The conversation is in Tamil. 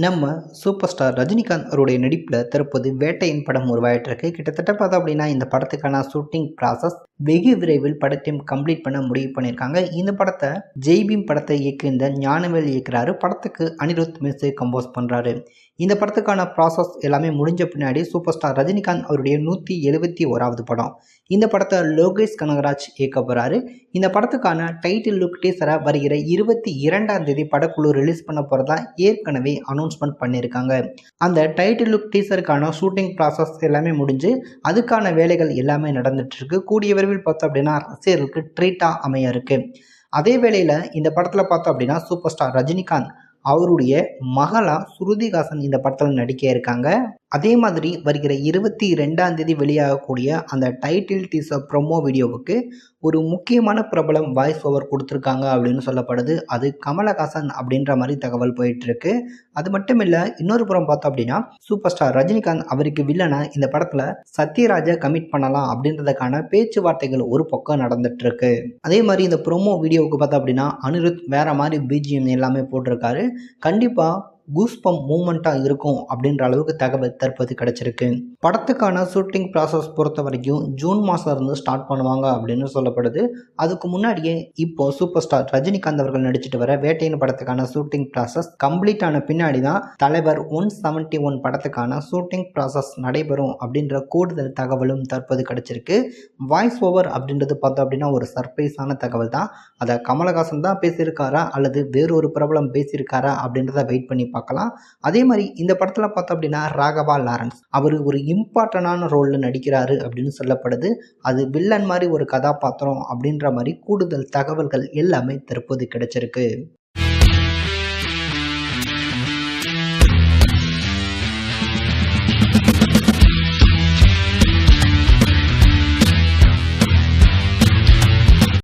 நம்ம சூப்பர் ஸ்டார் ரஜினிகாந்த் அவருடைய நடிப்பில் தற்போது வேட்டையின் படம் உருவாயிட்டு இருக்கு. கிட்டத்தட்ட பார்த்தோம் அப்படின்னா இந்த படத்துக்கான ஷூட்டிங் ப்ராசஸ் வெகு விரைவில் படத்தையும் கம்ப்ளீட் பண்ண முடிவு பண்ணியிருக்காங்க. இந்த படத்தை ஜெய்பீம் படத்தை இயக்கியிருந்த ஞானவேல் இயக்குறாரு. படத்துக்கு அனிருத் மியூசிக் கம்போஸ் பண்ணுறாரு. இந்த படத்துக்கான ப்ராசஸ் எல்லாமே முடிஞ்ச பின்னாடி சூப்பர் ஸ்டார் ரஜினிகாந்த் அவருடைய 171வது படம். இந்த படத்தை லோகேஷ் கனகராஜ் இயக்க போகிறாரு. இந்த படத்துக்கான டைட்டில் லுக் டீசரை வருகிற 22ஆம் தேதி படக்குழு ரிலீஸ் பண்ண போகிறதா ஏற்கனவே அனௌன்ஸ்மெண்ட் பண்ணியிருக்காங்க. அந்த டைட்டில் லுக் டீசருக்கான ஷூட்டிங் ப்ராசஸ் எல்லாமே முடிஞ்சு அதுக்கான வேலைகள் எல்லாமே நடந்துட்டு இருக்கு. கூடிய விரைவில் பார்த்தோம் அப்படின்னா ரசிகர்களுக்கு ட்ரீட்டாக அமைய இருக்கு. அதே வேளையில் இந்த படத்தில் பார்த்தோம் அப்படின்னா சூப்பர் ஸ்டார் ரஜினிகாந்த் அவருடைய மகளா ஸ்ருதிஹாசன் இந்த படத்தில் நடிக்க இருக்காங்க. அதே மாதிரி வருகிற 22ஆம் தேதி வெளியாகக்கூடிய அந்த டைட்டில் டீசர் ப்ரோமோ வீடியோவுக்கு ஒரு முக்கியமான பிரபலம் வாய்ஸ் ஓவர் கொடுத்துருக்காங்க அப்படின்னு சொல்லப்படுது. அது கமலஹாசன் அப்படின்ற மாதிரி தகவல் போயிட்டு இருக்கு. அது மட்டும் இல்லை, இன்னொரு புறம் பார்த்தோம் அப்படின்னா சூப்பர் ஸ்டார் ரஜினிகாந்த் அவருக்கு வில்லனா இந்த படத்தில் சத்யராஜை கமிட் பண்ணலாம் அப்படின்றதுக்கான பேச்சுவார்த்தைகள் ஒரு பக்கம் நடந்துட்டு இருக்கு. அதே மாதிரி இந்த ப்ரோமோ வீடியோவுக்கு பார்த்தோம் அப்படின்னா அனிருத் வேற மாதிரி பிஜிஎம் எல்லாமே போட்டிருக்காரு. கண்டிப்பாக கூஸ்பம் மூமெண்ட்டாக இருக்கும் அப்படின்ற அளவுக்கு தகவல் தற்போது கிடச்சிருக்கு. படத்துக்கான ஷூட்டிங் ப்ராசஸ் பொறுத்த வரைக்கும் ஜூன் மாதம் இருந்து ஸ்டார்ட் பண்ணுவாங்க அப்படின்னு சொல்லப்படுது. அதுக்கு முன்னாடியே இப்போ சூப்பர் ஸ்டார் ரஜினிகாந்த் அவர்கள் நடிச்சிட்டு வர வேட்டையின் படத்துக்கான ஷூட்டிங் ப்ராசஸ் கம்ப்ளீட் ஆன பின்னாடி தான் தலைவர் 171 படத்துக்கான ஷூட்டிங் ப்ராசஸ் நடைபெறும் அப்படின்ற கூடுதல் தகவலும் தற்போது கிடச்சிருக்கு. வாய்ஸ் ஓவர் அப்படின்றது பார்த்தோம் அப்படின்னா ஒரு சர்ப்ரைஸான தகவல் தான். அதை கமலஹாசன் தான் பேசியிருக்காரா அல்லது வேறொரு பிரபலம் பேசியிருக்காரா அப்படின்றத வெயிட் பண்ணி பார்க்கலாம். அதே மாதிரி இந்த படத்தில் பார்த்தோம் அப்படின்னா ராகவா லாரன்ஸ் அவர் ஒரு இம்பார்ட்டன்டான ரோலில் நடிக்கிறாரு அப்படின்னு சொல்லப்படுது. அது வில்லன் மாதிரி ஒரு கதாபாத்திரம் அப்படின்ற மாதிரி கூடுதல் தகவல்கள் எல்லாமே தற்போது கிடைச்சிருக்கு.